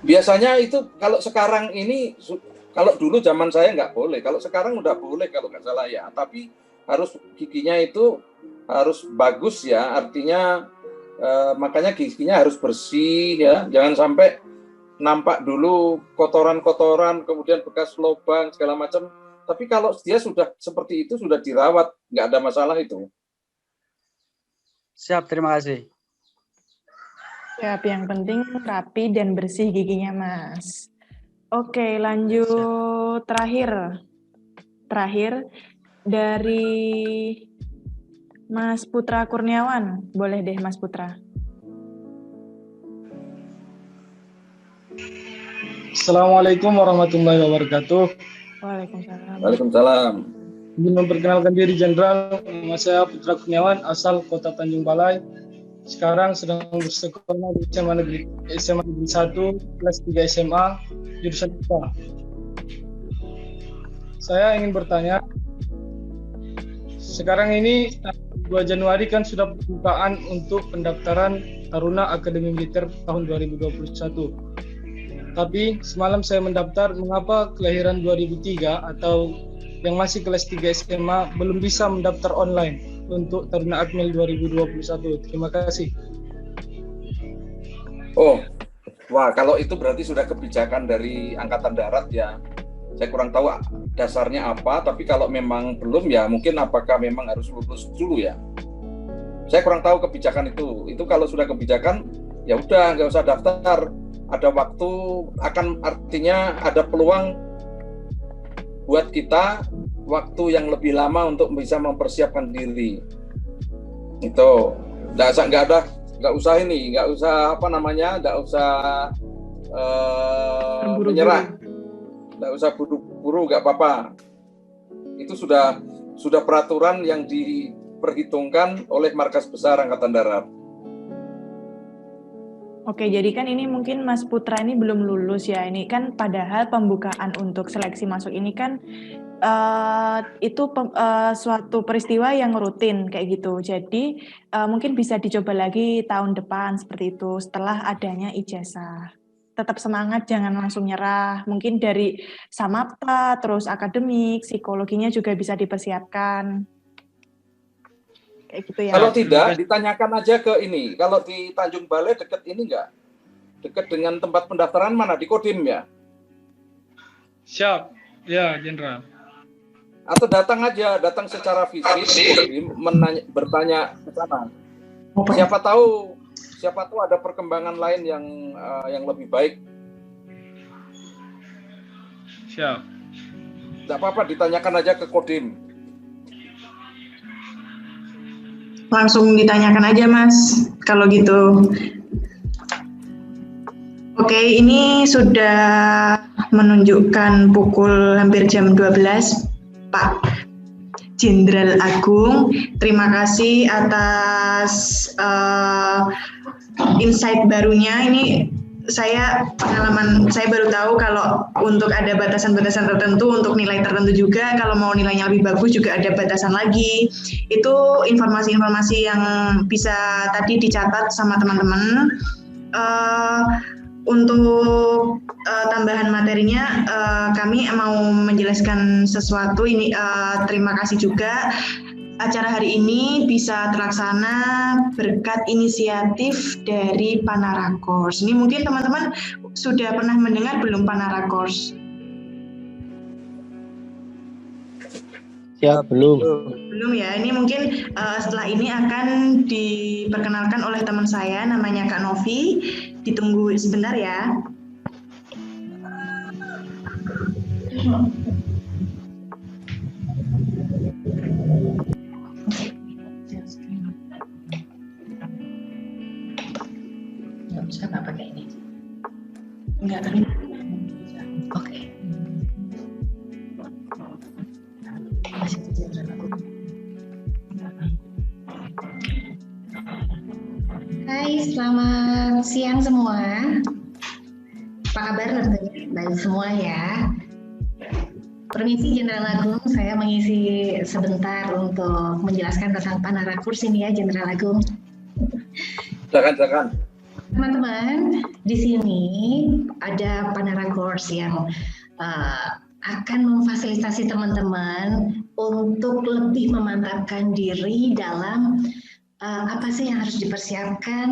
Biasanya itu kalau sekarang ini, kalau dulu zaman saya nggak boleh, kalau sekarang udah boleh kalau nggak salah ya. Tapi harus giginya itu harus bagus ya, artinya makanya giginya harus bersih ya, jangan sampai nampak dulu kotoran-kotoran, kemudian bekas lubang segala macam. Tapi kalau dia sudah seperti itu, sudah dirawat, nggak ada masalah itu. Siap, terima kasih. Siap, yang penting rapi dan bersih giginya, Mas. Oke, lanjut. Terakhir dari Mas Putra Kurniawan. Boleh deh, Mas Putra. Assalamualaikum warahmatullahi wabarakatuh. Waalaikumsalam. Waalaikumsalam. Ingin memperkenalkan diri Jenderal, nama saya Putra Kurniawan, asal Kota Tanjung Balai. Sekarang sedang bersekolah di SMA Negeri 1, kelas 3 SMA, jurusan IPA. Saya ingin bertanya, sekarang ini 2 Januari kan sudah pembukaan untuk pendaftaran Taruna Akademi Militer tahun 2021. Tapi semalam saya mendaftar, mengapa kelahiran 2003 atau yang masih kelas 3 SMA belum bisa mendaftar online untuk Taruna Akmil 2021. Terima kasih. Oh, wah, kalau itu berarti sudah kebijakan dari Angkatan Darat ya. Saya kurang tahu dasarnya apa, tapi kalau memang belum ya mungkin apakah memang harus lulus dulu ya. Saya kurang tahu kebijakan itu. Itu kalau sudah kebijakan ya udah nggak usah daftar. Ada waktu, akan artinya ada peluang buat kita waktu yang lebih lama untuk bisa mempersiapkan diri. Itu nggak usah menyerah, nggak usah buru-buru, nggak apa-apa. Itu sudah peraturan yang diperhitungkan oleh Markas Besar Angkatan Darat. Oke, jadi kan ini mungkin Mas Putra ini belum lulus ya. Ini kan padahal pembukaan untuk seleksi masuk ini kan suatu peristiwa yang rutin kayak gitu. Jadi mungkin bisa dicoba lagi tahun depan seperti itu setelah adanya ijazah. Tetap semangat, jangan langsung nyerah. Mungkin dari Samapta, terus akademik, psikologinya juga bisa dipersiapkan. Kayak gitu ya. Kalau tidak, ditanyakan aja ke ini. Kalau di Tanjung Balai dekat ini enggak? Dekat dengan tempat pendaftaran mana? Di Kodim ya? Siap, ya Jenderal. Atau datang datang secara fisik, Kodim, bertanya ke sana. Siapa tahu ada perkembangan lain yang lebih baik. Siap. Tidak apa-apa, ditanyakan aja ke Kodim. Langsung ditanyakan aja Mas, kalau gitu. Oke, ini sudah menunjukkan pukul hampir jam 12, Pak Jenderal Agung. Terima kasih atas insight barunya. Ini saya baru tahu kalau untuk ada batasan-batasan tertentu, untuk nilai tertentu juga, kalau mau nilainya lebih bagus juga ada batasan lagi. Itu informasi-informasi yang bisa tadi dicatat sama teman-teman. Untuk tambahan materinya, kami mau menjelaskan sesuatu ini. Terima kasih juga. Acara hari ini bisa terlaksana berkat inisiatif dari Panarakors. Ini mungkin teman-teman sudah pernah mendengar belum Panarakors? Ya, belum. Belum ya, ini mungkin setelah ini akan diperkenalkan oleh teman saya, namanya Kak Novi. Ditunggu sebentar ya. Bisa nggak pakai ini? Enggak, tapi Oke. Masih Jenderal Agung. Hai, selamat siang semua. Apa kabar tentunya? Baik semua ya. Permisi Jenderal Agung, saya mengisi sebentar untuk menjelaskan tentang Panarakors ini ya Jenderal Agung. Silakan. Teman-teman, di sini ada Panara Course yang akan memfasilitasi teman-teman untuk lebih memantapkan diri dalam apa sih yang harus dipersiapkan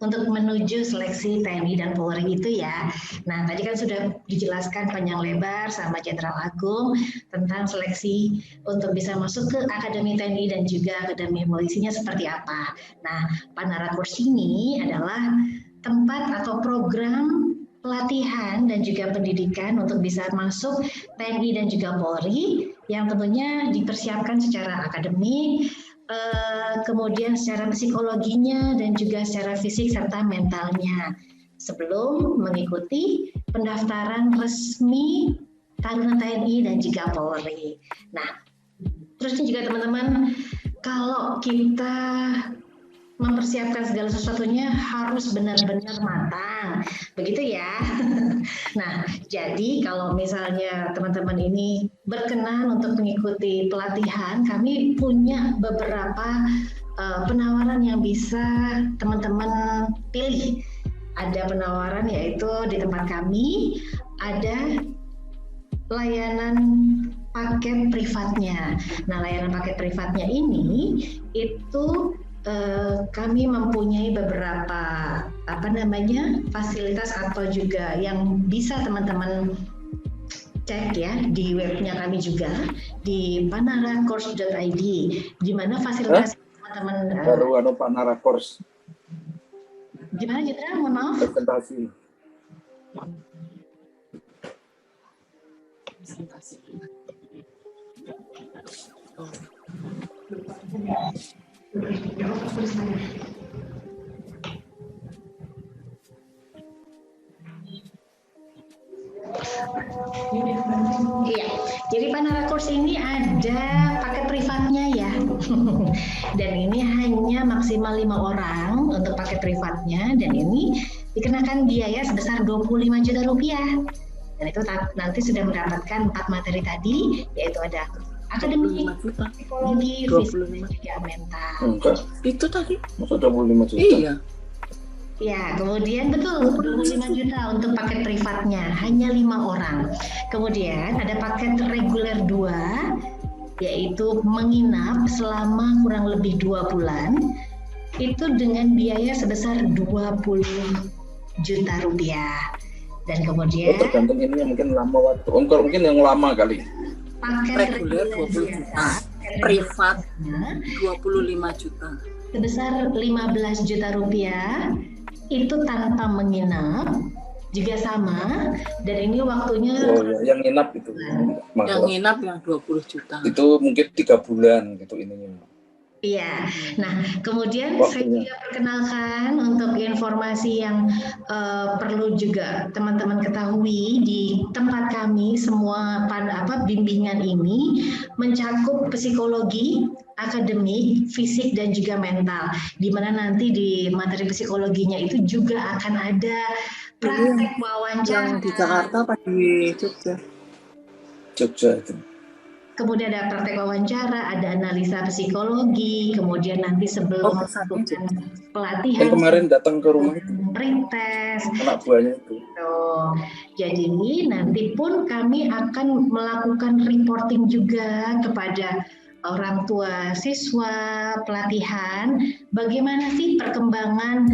untuk menuju seleksi TNI dan Polri itu ya. Nah, tadi kan sudah dijelaskan panjang lebar sama Jenderal Agung tentang seleksi untuk bisa masuk ke Akademi TNI dan juga Akademi Polisinya seperti apa. Nah, Panara Course ini adalah tempat atau program pelatihan dan juga pendidikan untuk bisa masuk TNI dan juga Polri yang tentunya dipersiapkan secara akademik, kemudian secara psikologinya dan juga secara fisik serta mentalnya sebelum mengikuti pendaftaran resmi Taruna TNI dan juga Polri. Nah, terusnya juga teman-teman, kalau kita mempersiapkan segala sesuatunya harus benar-benar matang, begitu ya. Nah, jadi kalau misalnya teman-teman ini berkenan untuk mengikuti pelatihan, kami punya beberapa penawaran yang bisa teman-teman pilih. Ada penawaran yaitu di tempat kami ada layanan paket privatnya. Nah, layanan paket privatnya ini itu kami mempunyai beberapa fasilitas atau juga yang bisa teman-teman cek ya di webnya kami juga di panaracourse.id, di mana fasilitas teman-teman baru Panara Course. Gimana Jenderal? Mohon maaf. Presentasi. Iya, jadi Panara Course ini ada paket privatnya ya. Dan ini hanya maksimal 5 orang untuk paket privatnya, dan ini dikenakan biaya sebesar 25 juta rupiah. Dan itu nanti sudah mendapatkan 4 materi tadi, yaitu ada akademik, psikologi, fisik, dan juga mental. Itu tadi? Masa 25 juta? Iya. Ya, kemudian betul 25 juta untuk paket privatnya, hanya 5 orang. Kemudian ada paket reguler 2, yaitu menginap selama kurang lebih 2 bulan, itu dengan biaya sebesar 20 juta rupiah. Dan kemudian tergantung ini yang mungkin lama waktu. Kalau mungkin yang lama kali. Paket reguler 20 juta, privat 25 juta. Sebesar 15 juta rupiah, itu tanpa menginap, juga sama, dan ini waktunya yang nginap itu. Yang nginap yang 20 juta. Itu mungkin 3 bulan gitu ininya. Iya, nah kemudian saya juga perkenalkan untuk informasi yang perlu juga teman-teman ketahui, di tempat kami semua bimbingan ini mencakup psikologi, akademik, fisik dan juga mental. Di mana nanti di materi psikologinya itu juga akan ada praktek wawancara. Yang di Jakarta apa di Jogja? Jogja itu. Kemudian ada praktek wawancara, ada analisa psikologi, kemudian nanti sebelum pelatihan yang kemarin datang ke rumah itu pretest, anak buahnya itu. Jadi nanti pun kami akan melakukan reporting juga kepada orang tua siswa pelatihan, bagaimana sih perkembangan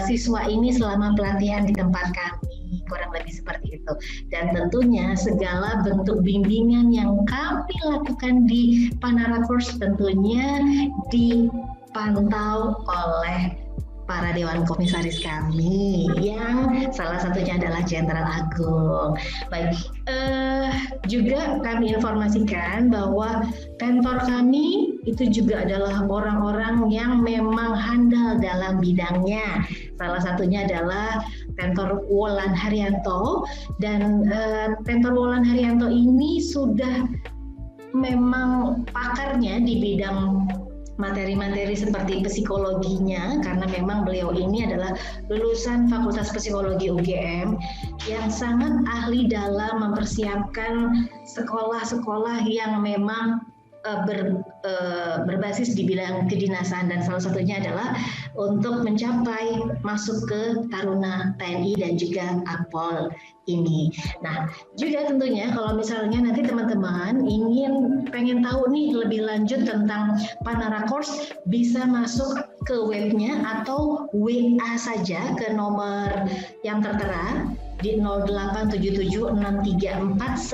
siswa ini selama pelatihan di tempat kami, kurang lebih seperti itu. Dan tentunya segala bentuk bimbingan yang kami lakukan di Panara Course tentunya dipantau oleh para Dewan Komisaris kami, yang salah satunya adalah Jenderal Agung. Baik, juga kami informasikan bahwa tentor kami itu juga adalah orang-orang yang memang handal dalam bidangnya. Salah satunya adalah Tentor Wolan Haryanto, dan Tentor Wolan Haryanto ini sudah memang pakarnya di bidang materi-materi seperti psikologinya, karena memang beliau ini adalah lulusan Fakultas Psikologi UGM yang sangat ahli dalam mempersiapkan sekolah-sekolah yang memang berbasis di bidang kedinasan, dan salah satunya adalah untuk mencapai masuk ke Taruna TNI dan juga Akpol ini. Nah, juga tentunya kalau misalnya nanti teman-teman pengen tahu nih lebih lanjut tentang Panara Course, bisa masuk ke webnya atau WA saja ke nomor yang tertera di 0873495838,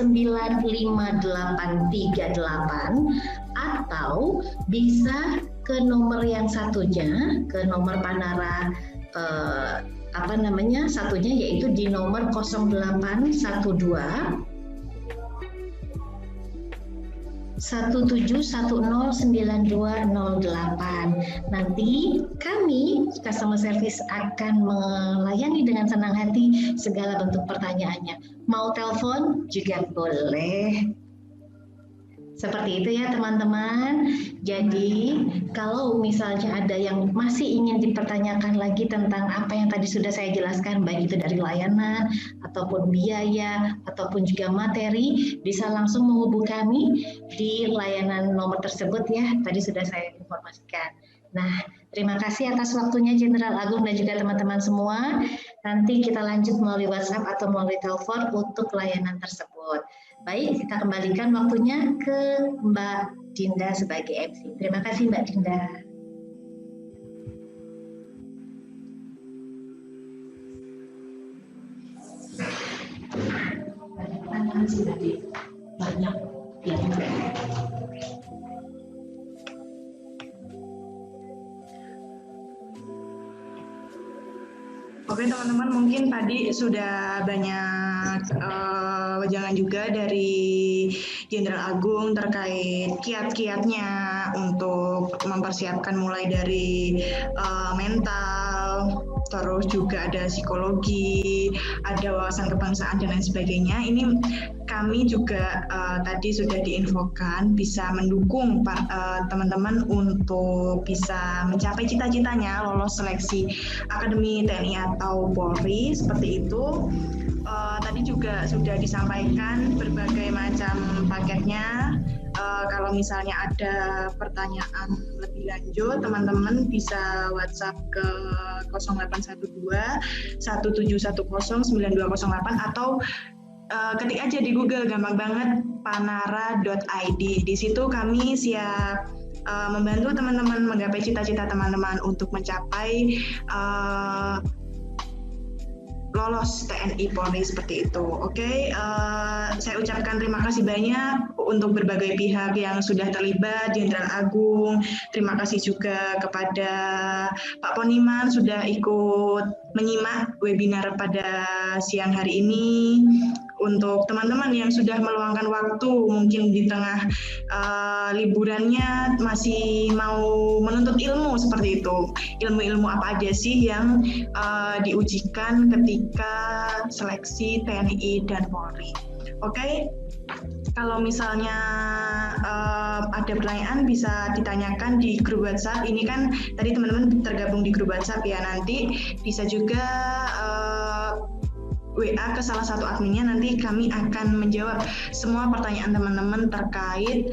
atau bisa ke nomor yang satunya, ke nomor Panara satunya, yaitu di nomor 0812 17109208. Nanti kami customer service akan melayani dengan senang hati segala bentuk pertanyaannya. Mau telepon juga boleh. Seperti itu ya teman-teman. Jadi kalau misalnya ada yang masih ingin dipertanyakan lagi tentang apa yang tadi sudah saya jelaskan, baik itu dari layanan ataupun biaya ataupun juga materi, bisa langsung menghubungi kami di layanan nomor tersebut ya. Tadi sudah saya informasikan. Nah, terima kasih atas waktunya Jenderal Agung dan juga teman-teman semua. Nanti kita lanjut melalui WhatsApp atau melalui telepon untuk layanan tersebut. Baik, kita kembalikan waktunya ke Mbak Dinda sebagai MC. Terima kasih Mbak Dinda. Banyak. Oke teman-teman, mungkin tadi sudah banyak wejangan juga dari Jenderal Agung terkait kiat-kiatnya untuk mempersiapkan mulai dari mental, terus juga ada psikologi, ada wawasan kebangsaan dan lain sebagainya. Ini kami juga tadi sudah diinfokan bisa mendukung teman-teman untuk bisa mencapai cita-citanya lolos seleksi Akademi TNI atau Polri seperti itu. Tadi juga sudah disampaikan berbagai macam paketnya. Kalau misalnya ada pertanyaan lebih lanjut, teman-teman bisa WhatsApp ke 0812 1710 9208 atau ketik aja di Google, gampang banget, panara.id. Di situ kami siap membantu teman-teman menggapai cita-cita teman-teman untuk mencapai lolos TNI Polri seperti itu. Oke, saya ucapkan terima kasih banyak untuk berbagai pihak yang sudah terlibat, Jenderal Agung. Terima kasih juga kepada Pak Poniman sudah ikut menyimak webinar pada siang hari ini. Untuk teman-teman yang sudah meluangkan waktu, mungkin di tengah liburannya masih mau menuntut ilmu seperti itu. Ilmu-ilmu apa aja sih yang diujikan ketika seleksi TNI dan Polri. Oke, kalau misalnya ada pertanyaan bisa ditanyakan di grup WhatsApp. Ini kan tadi teman-teman tergabung di grup WhatsApp ya, nanti bisa juga WA ke salah satu adminnya, nanti kami akan menjawab semua pertanyaan teman-teman terkait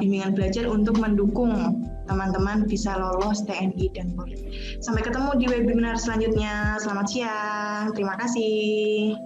bimbingan belajar untuk mendukung teman-teman bisa lolos TNI dan Polri. Sampai ketemu di webinar selanjutnya. Selamat siang, terima kasih.